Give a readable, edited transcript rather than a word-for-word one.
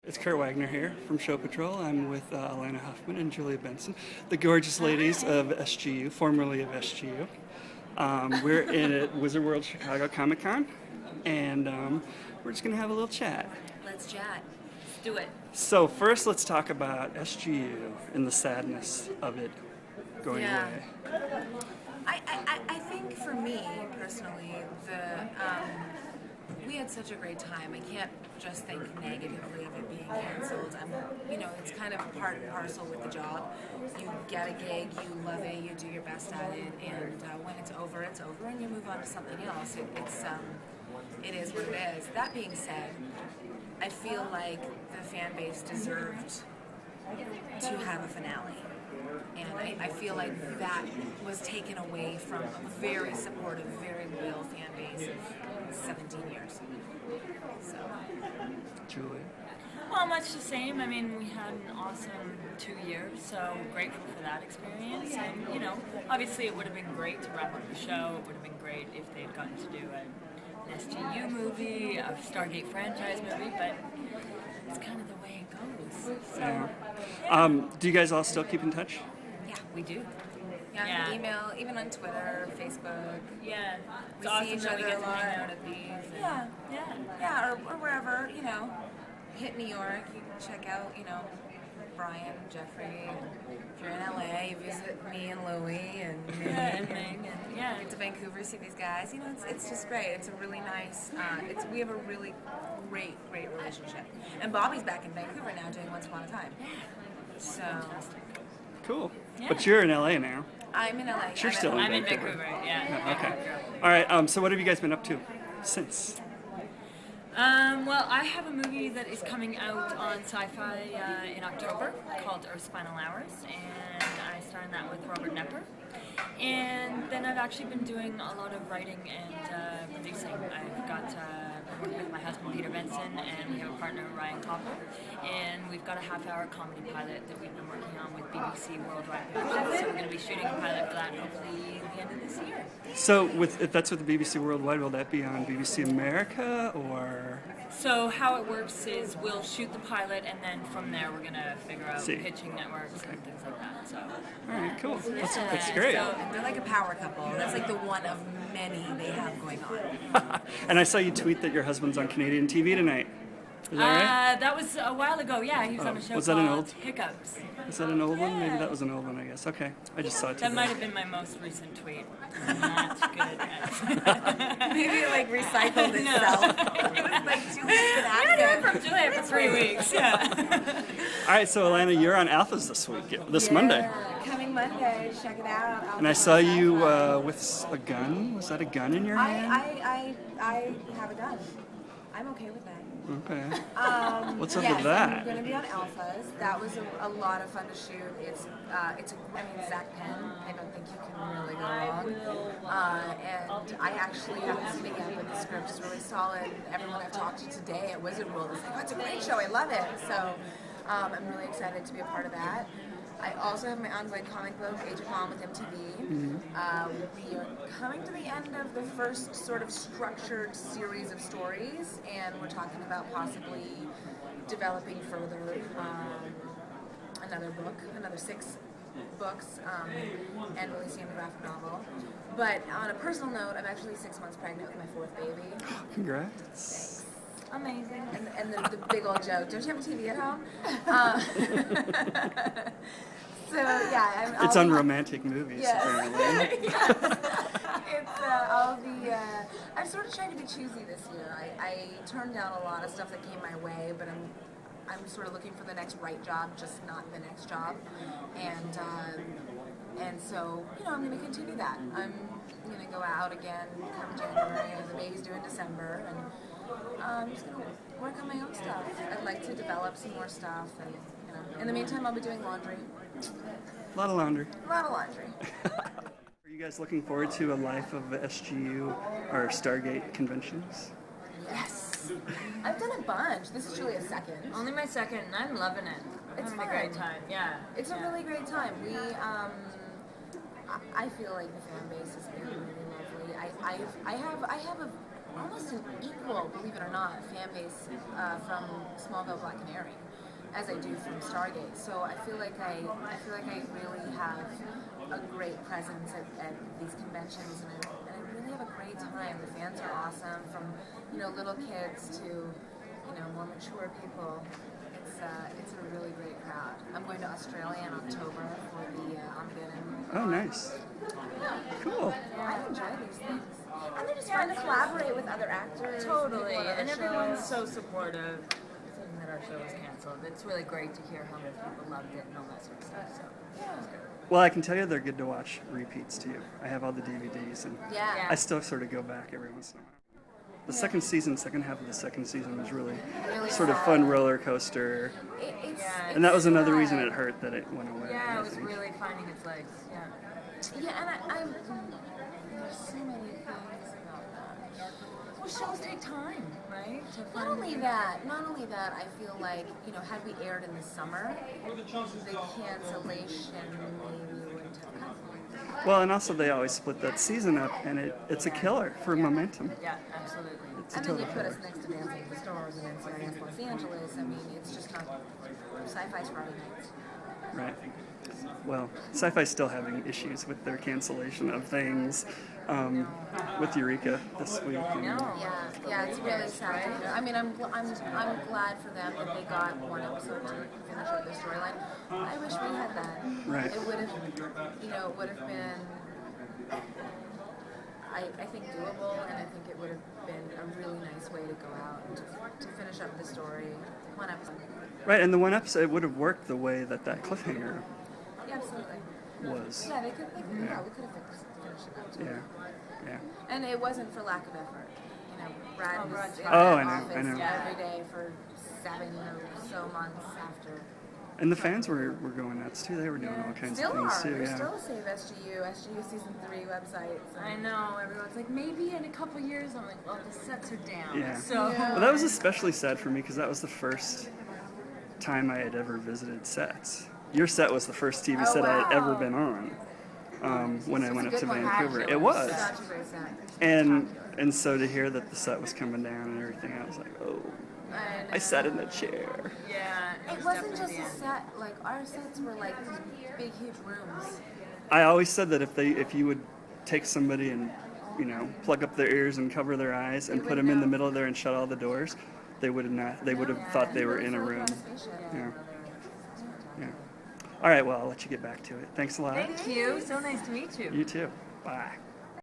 It's Kurt Wagner here from Show Patrol. I'm with Alaina Huffman and Julia Benson, the gorgeous ladies of SGU, formerly of SGU. We're at Wizard World Chicago Comic Con, and we're just going to have a little chat. Let's chat. Let's do it. So first, let's talk about SGU and the sadness of it going away. I think for me personally, we had such a great time. I can't just think negatively of it being canceled. It's kind of part and parcel with the job. You get a gig, you love it, you do your best at it, and when it's over, and you move on to something else. It is what it is. That being said, I feel like the fan base deserved to have a finale. And I feel like that was taken away from a very supportive, very loyal fan base of 17 years. So. Julie? Well, much the same. I mean, we had an awesome 2 years, so grateful for that experience. And, obviously it would have been great to wrap up the show. It would have been great if they'd gotten to do an SGU movie, a Stargate franchise movie, but it's kind of the way it goes. So, yeah. Do you guys all still keep in touch? Yeah, we do. Yeah, email, even on Twitter, Facebook. Yeah, we see each other a lot. Hang out at these. Yeah, or wherever, hit New York, you can check out, Brian, Jeffrey. If you're in LA, you visit me and Louie and Ming. Get to Vancouver, see these guys. It's just great. It's a really nice. We have a really great relationship. And Bobby's back in Vancouver now doing Once Upon a Time. So. Cool. Yeah. But you're in LA now. I'm in LA. You're still in I'm Vancouver. in Vancouver, yeah. Okay. All right. So what have you guys been up to since? Well, I have a movie that is coming out on Sci-Fi in October called Earth's Final Hours, and I star in that with Robert Knepper. And then I've actually been doing a lot of writing and producing. I've got working with my husband Peter Benson, and we have a partner Ryan Koppel, and we've got a half-hour comedy pilot that we've been working on with BBC Worldwide Productions. So we're going to be shooting a pilot for that hopefully at the end of this year. So if that's with the BBC Worldwide, will that be on BBC America or? So how it works is we'll shoot the pilot, and then from there we're gonna figure out pitching networks and things like that. So. All right, cool. Yeah. That's great. So they're like a power couple. That's like the one of many they have going on. And I saw you tweet that your husband's on Canadian TV tonight. Is that right? That was a while ago. Yeah, he was on a show called Hiccups. Is that an old one? Maybe that was an old one, I guess. Okay, I just saw it today. That might have been my most recent tweet. Not good at. Maybe it like recycled itself. It was like Julia's been active. From Julia for 3 weeks. Yeah. All right, so Alaina, you're on Alphas this Monday. Coming Monday, check it out. And I saw you with a gun. Was that a gun in your hand? I have a gun. I'm okay with that. Okay. What's up with I'm that? going to be on Alphas. That was a lot of fun to shoot. It's Zach Penn. I don't think you can really go wrong. And I actually haven't seen it yet, but the script is really solid. Everyone I've talked to today at Wizard World is like, oh, it's a great show. I love it. So I'm really excited to be a part of that. I also have my ongoing comic book, Age of Mom with MTV. We are coming to the end of the first sort of structured series of stories, and we're talking about possibly developing further another 6 books, and releasing a graphic novel. But on a personal note, I'm actually 6 months pregnant with my 4th baby. Congrats. Thanks. Amazing. And the big old joke, don't you have a TV at home? So yeah, it's on romantic movies, apparently. I'm sort of trying to be choosy this year. I turned down a lot of stuff that came my way, but I'm sort of looking for the next right job, just not the next job. And so I'm going to continue that. I'm going to go out again come January, and the baby's due in December, and I'm just going to work on my own stuff. I'd like to develop some more stuff, and in the meantime, I'll be doing laundry. A lot of laundry. Are you guys looking forward to a life of SGU or Stargate conventions? Yes. I've done a bunch. This is Julia's second. Only my second, and I'm loving it. It's having a great time. Yeah. It's a really great time. I feel like the fan base has been really lovely. I have a almost an equal, believe it or not, fan base from Smallville Black Canary as I do from Stargate. So I feel like I really have a great presence at these conventions, and I really have a great time. The fans are awesome, from little kids to more mature people. It's a really great crowd. I'm going to Australia in October for the Armageddon. Oh, nice. Cool. I enjoy these things. And they're just fun to collaborate with other actors. Totally, people on and other everyone's shows. so supportive. Saying that our show was canceled. It's really great to hear how many people loved it and all that sort of stuff. So it's good. Well, I can tell you they're good to watch repeats too. I have all the DVDs, and Yeah. I still sort of go back every once in a while. The second half of the second season was really sort of sad. fun roller coaster, It's and that was another reason sad. it hurt that it went away. Yeah, I it was think. really finding its legs. Yeah. Yeah, and I'm there's so many things about that. Well, shows take time, right? To Not find only that, I feel like, had we aired in the summer, the cancellation maybe wouldn't have come. Well, and also they always split that season up, and it's a killer for momentum. Yeah, absolutely. It's a And then you total put us killer. next to Dancing with the Stars and NCIS Los Angeles. I mean, it's just not sci-fi's Friday nights. Right. Well, Sci-Fi's still having issues with their cancellation of things, with Eureka this week. And, Yeah, it's really sad to hear. I mean, I'm glad for them that they got one episode to finish up their storyline. I wish we had that. Right. It would have been, I think, doable, and I think it would have been a really nice way to go out and to finish up the story. One episode. Right, and the one episode would have worked the way that cliffhanger Yeah, absolutely. was. Yeah, we could have finished it up too. Yeah. And it wasn't for lack of effort. Brad was in Oh, that I know, office I know. every day for 7 or so months after. And the fans were going nuts too. They were doing all kinds Still of things are. too. There's Yeah. still a Save SGU Season 3 website. So. I know, everyone's like, maybe in a couple years. I'm like, well, the sets are down. Yeah. So, Yeah. Well, that was especially sad for me because that was the first time I had ever visited sets. Your set was the first TV set I had ever been on when I It's went a up to good one. Vancouver. Actually, It was. Such a great set. And so to hear that the set was coming down and everything, I was like, oh, I sat in the chair. yeah. It wasn't just a set. Like, our sets were like these big, huge rooms. I always said that if you would take somebody and plug up their ears and cover their eyes and put them in the middle there and shut all the doors, they would have thought they were in a room. Yeah. Yeah. All right, well, I'll let you get back to it. Thanks a lot. Thank you. So nice to meet you. You too. Bye.